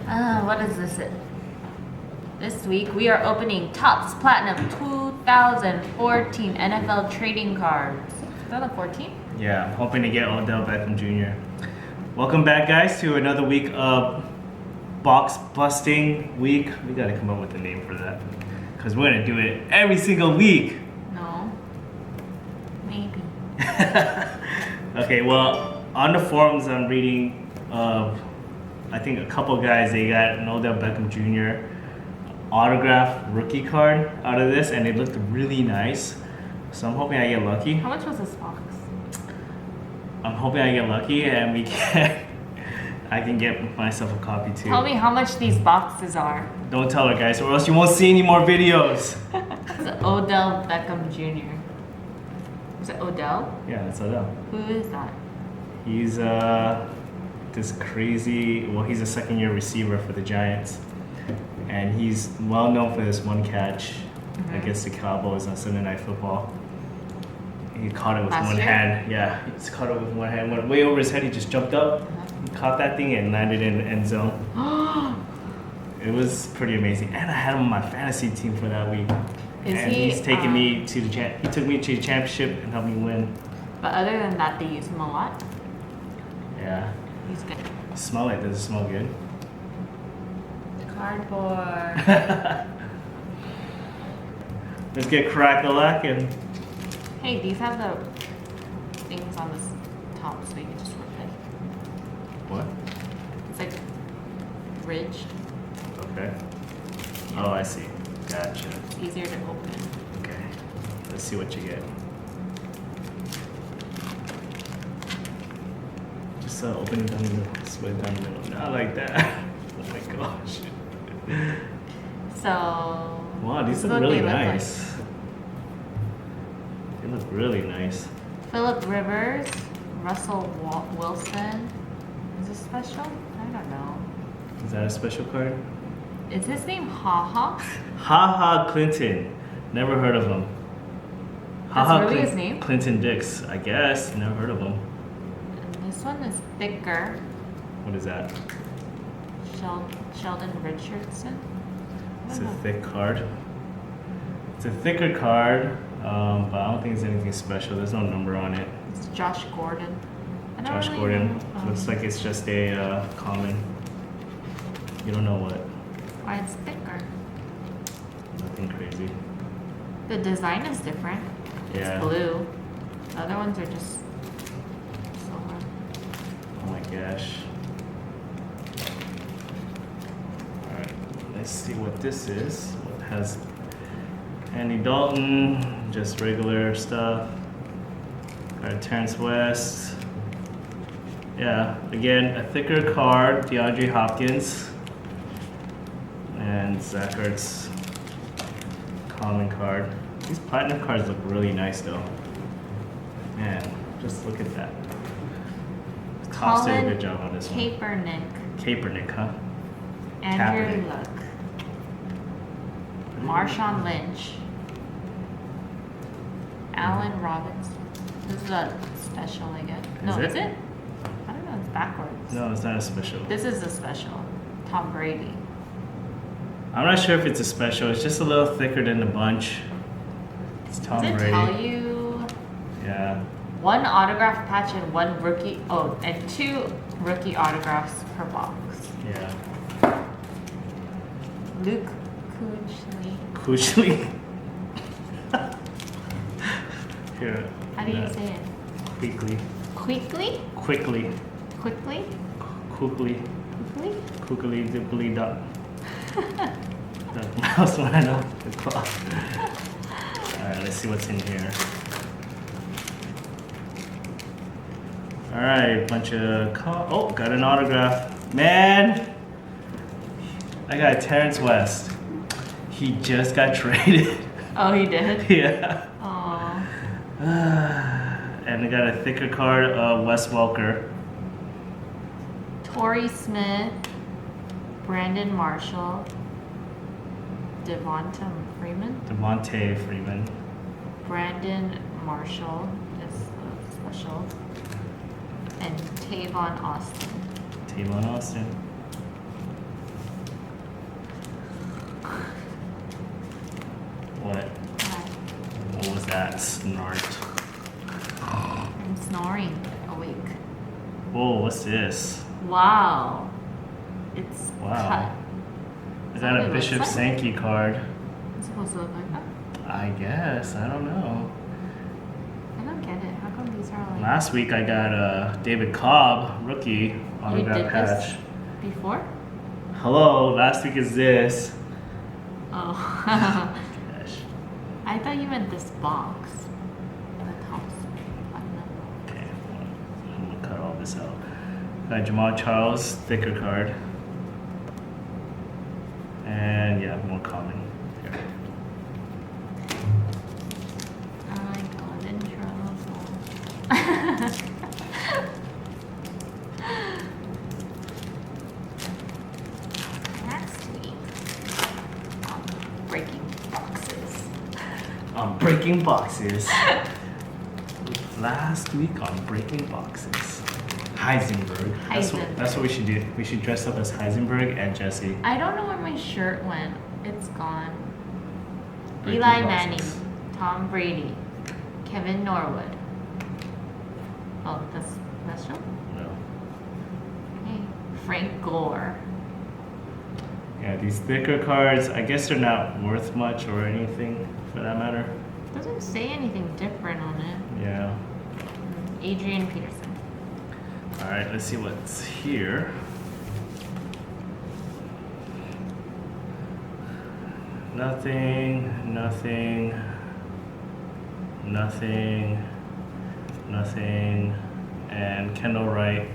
What is this? This week we are opening Topps Platinum 2014 NFL trading cards. 2014? Yeah, I'm hoping to get Odell Beckham Jr. Welcome back, guys, to another week of box busting week. We gotta come up with a name for that, because we're gonna do it every single week. No. Maybe. Okay, well, on the forums I'm reading of, I think a couple guys, they got an Odell Beckham Jr. autograph rookie card out of this, and it looked really nice. So I'm hoping I get lucky. How much was this box? I'm hoping I get lucky and I can get myself a copy too. Tell me how much these boxes are. Don't tell her, guys, or else you won't see any more videos. It's Odell Beckham Jr. Is it Odell? Yeah, that's Odell. Who is that? He's this crazy, well, he's a second-year receiver for the Giants. And he's well known for this one catch against the Cowboys on Sunday Night Football. He caught it with one hand. Yeah, he just caught it with one hand. Went way over his head. He just jumped up, caught that thing, and landed in the end zone. It was pretty amazing. And I had him on my fantasy team for that week. He's taking me to the he took me to the championship and helped me win. But other than that, they use him a lot. Yeah. He's good. Smell it. Does it smell good? Cardboard. Let's get crack-a-lackin'. Hey, these have the things on the top so you can just rip it. What? It's like ridged. Okay. Oh, I see. Gotcha. It's easier to open. Okay. Let's see what you get. Just open it down the middle. Split it down the middle. Not like that. Oh my gosh. So. Wow, these look really nice. They look really nice. Phillip Rivers, Russell Wilson. Is this special? I don't know. Is that a special card? Is his name Ha? Ha Clinton. Never heard of him. That's really his name? Clinton Dix, I guess. Never heard of him. And this one is thicker. What is that? Sheldon Richardson. It's a thick card. It's a thicker card, but I don't think it's anything special. There's no number on it. It's Josh Gordon. Josh Gordon. Looks like it's just a common. You don't know what. Why it's thicker. Nothing crazy. The design is different. Yeah. It's blue. The other ones are just silver. Oh my gosh. Alright, let's see what this is. What has Andy Dalton, just regular stuff. Got Terrence West. Yeah, again, a thicker card, DeAndre Hopkins. And Zach Ertz, common card. These platinum cards look really nice though. Man, just look at that. Tops did a good job on this one. Kaepernick, huh? Andrew Luck. Marshawn Lynch. Allen Robinson. This is a special, I guess. No, is it? I don't know, it's backwards. No, it's not a special. This is a special. Tom Brady. I'm not sure if it's a special. It's just a little thicker than the bunch. It's Tom Brady. Does it tell you? Yeah. One autograph patch and one rookie. Oh, and 2 rookie autographs per box. Yeah. Luke Kuechly. Here. How do you say it? Quickly. Quickly? Quickly. Quickly? Quickly. Quickly? Quickly dipply duck. The mouse went off the clock. Alright, let's see what's in here. Alright, bunch of oh, got an autograph. Man! I got Terrence West. He just got traded. Oh, he did? Yeah. Aww. And I got a thicker card of Wes Welker. Torrey Smith, Brandon Marshall, Devonta Freeman, Brandon Marshall is special, and Tavon Austin. What? What was that? Snort. I'm snoring awake. Whoa, what's this? Wow. It's cut. Is that a Bishop Sankey card? It's supposed to look like that. I guess. I don't know. I don't get it. How come these are like... Last week I got a David Cobb rookie autograph patch. Before? Hello, last week is this. Oh. Gosh. I thought you meant this box. The Topps Platinum. Okay, I'm gonna cut all this out. Got Jamal Charles sticker card. And yeah, more common. Here. I got in trouble. Next week, breaking boxes. On breaking boxes. Last week on breaking boxes. Heisenberg. That's what we should do. We should dress up as Heisenberg and Jesse. I don't know where my shirt went. It's gone. Breaking Eli boxes. Manning, Tom Brady, Kevin Norwood. Oh, that's special? No. Okay. Frank Gore. Yeah, these sticker cards, I guess they're not worth much or anything for that matter. Doesn't say anything different on it. Yeah. Adrian Peterson. Alright, let's see what's here. Nothing, nothing, nothing, nothing, and Kendall Wright.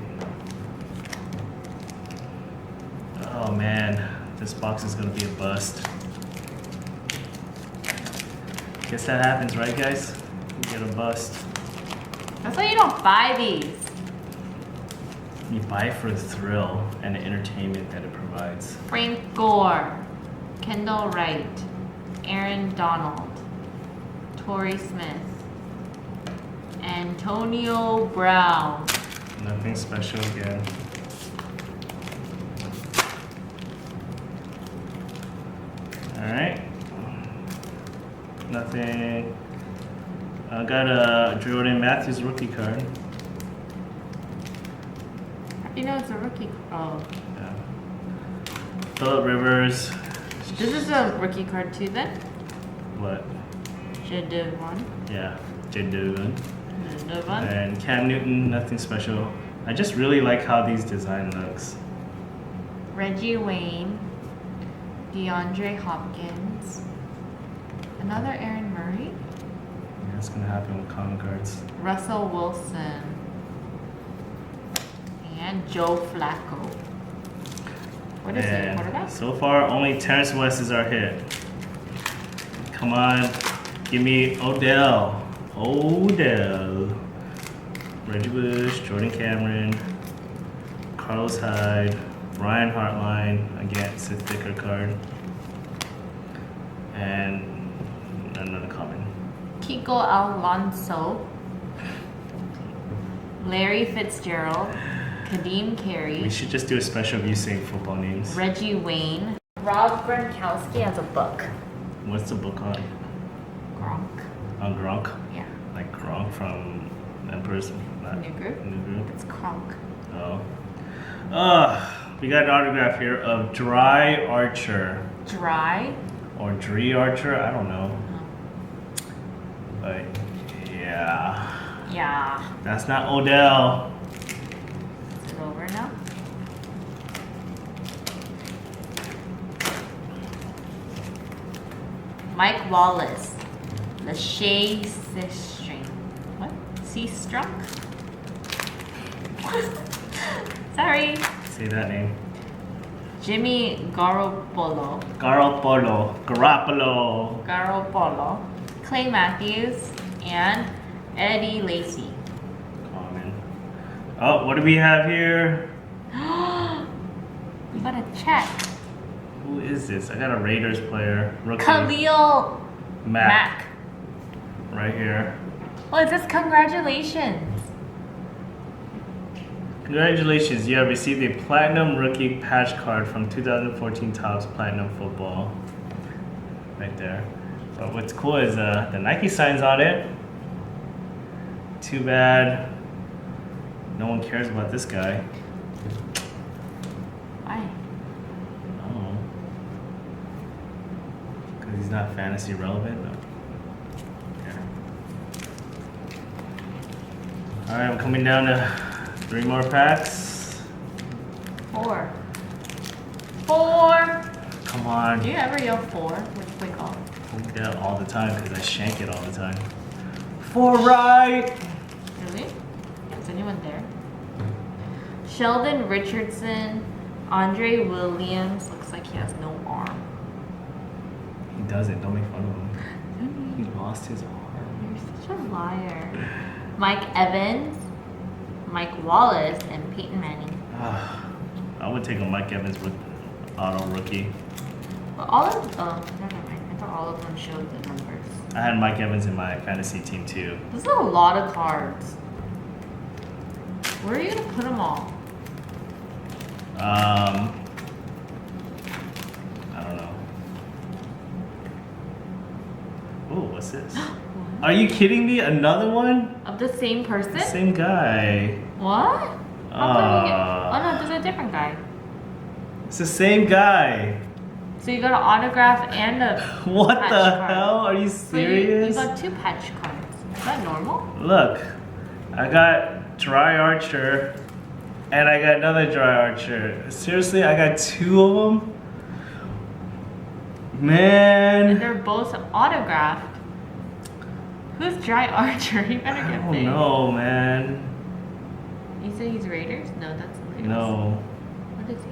Oh man, this box is gonna be a bust. Guess that happens, right guys? You get a bust. That's why you don't buy these. You buy it for the thrill and the entertainment that it provides. Frank Gore, Kendall Wright, Aaron Donald, Torrey Smith, Antonio Brown. Nothing special again. Alright. Nothing. I got a Jordan Matthews rookie card. You know it's a rookie. Oh. Yeah. Phillip Rivers. This is a rookie card too then? What? Jadivon. Yeah. Jadon. Jadivon. And Cam Newton, nothing special. I just really like how these design looks. Reggie Wayne. DeAndre Hopkins. Another Aaron Murray. Yeah, that's gonna happen with common cards. Russell Wilson. And Joe Flacco. What is it? Quarterback? So far, only Terrence West is our hit. Come on, give me Odell. Reggie Bush, Jordan Cameron, Carlos Hyde, Ryan Hartline. Again, it's a thicker card. And another common. Kiko Alonso. Larry Fitzgerald. Kadeem Carey. We should just do a special of you saying football names. Reggie Wayne. Rob Gronkowski has a book. What's the book on? Gronk. On Gronk? Yeah. Like Gronk from Emperor's New Group? New Group? It's Gronk. Oh. We got an autograph here of Dry Archer. Dry? Or Dree Archer, I don't know. Oh. But yeah. Yeah. That's not Odell. Is it over now? Mike Wallace. Lachey Sistring. What? Seastrunk? Sorry. Say that name. Jimmy Garoppolo. Garoppolo. Clay Matthews. And Eddie Lacy. Common. Oh, what do we have here? We got a check. Who is this? I got a Raiders player. Rookie. Khalil Mack. Right here. Oh, it says congratulations. Congratulations, you have received a Platinum Rookie Patch Card from 2014 Topps Platinum Football. Right there. But what's cool is the Nike sign's on it. Too bad no one cares about this guy. Why? Oh. Because he's not fantasy relevant? No. Yeah. Alright, I'm coming down to 3 more packs. 4. Come on. Do you ever yell 4? What's it called? Yeah, all the time because I shank it all the time. 4 right! Really? Is anyone there? Sheldon Richardson, Andre Williams. Looks like he has no arm. He doesn't. Don't make fun of him. He lost his arm. You're such a liar. Mike Evans, Mike Wallace, and Peyton Manning. I would take a Mike Evans with auto rookie. But all of never mind. I thought all of them showed the numbers. I had Mike Evans in my fantasy team too. This is a lot of cards. Where are you gonna put them all? I don't know. Oh, what's this? Are you kidding me? Another one? Of the same person? Same guy. What? How come you get... Oh no, there's a different guy. It's the same guy. So you got an autograph and a What patch the card. hell? Are you So you serious? got 2 patch cards. Is that normal? Look, I got Dry Archer and I got another Dry Archer. Seriously, I got 2 of them? And Man. they're both autographed. Who's Dry Archer? You better I get don't big. know, man. You say he's Raiders? No, that's Raiders. No. What is he?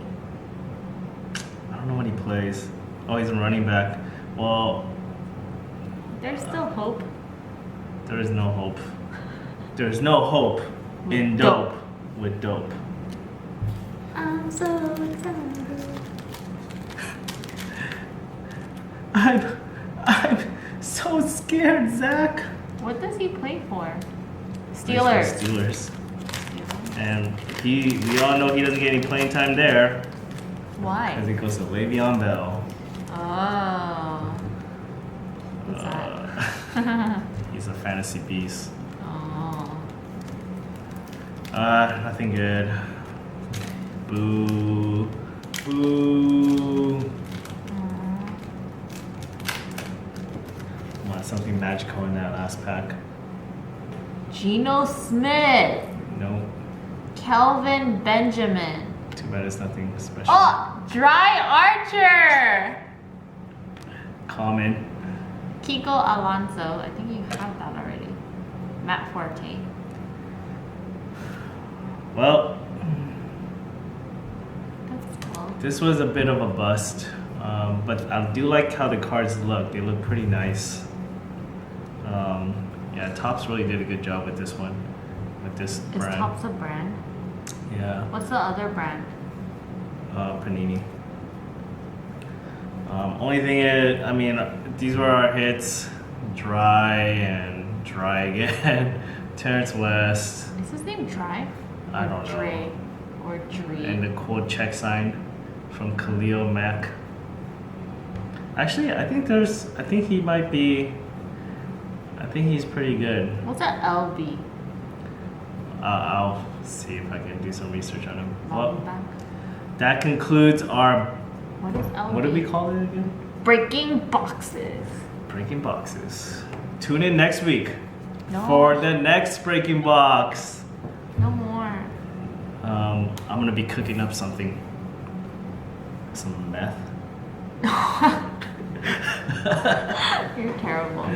I don't know what he plays. Oh, he's a running back. Well, There's still hope. there is no hope. There's no hope in dope with dope. I'm so excited. I'm so scared, Zach. What does he play for? Plays for Steelers. Steelers. And we all know he doesn't get any playing time there Why? because he goes to Le'Veon Bell. Oh. What's that? He's a fantasy beast. Oh. Nothing good. Boo. Boo. Want something magical in that last pack? Geno Smith. Nope. Kelvin Benjamin. Too bad it's nothing special. Oh, Dry Archer. Common. Kiko Alonso. I think you have that already. Matt Forte. Well, That's cool. this was a bit of a bust, but I do like how the cards look. They look pretty nice. Yeah, Topps really did a good job with this one, with this Is brand. Topps a brand? Yeah, What's the other brand? Panini. Only thing is, I mean, these were our hits. Dry and Dry again. Terrence West. Is his name Dry? I don't know. Dree. Or Dree. And the cool check sign from Khalil Mack. Actually, I think he might be. I think he's pretty good. What's an LB? I'll see if I can do some research on him. Well, Back. that concludes our. What is LB? What did we call it again? Breaking boxes. Breaking boxes. Tune in next week No. for the next breaking box. No more. I'm gonna be cooking up something. Some meth. You're terrible.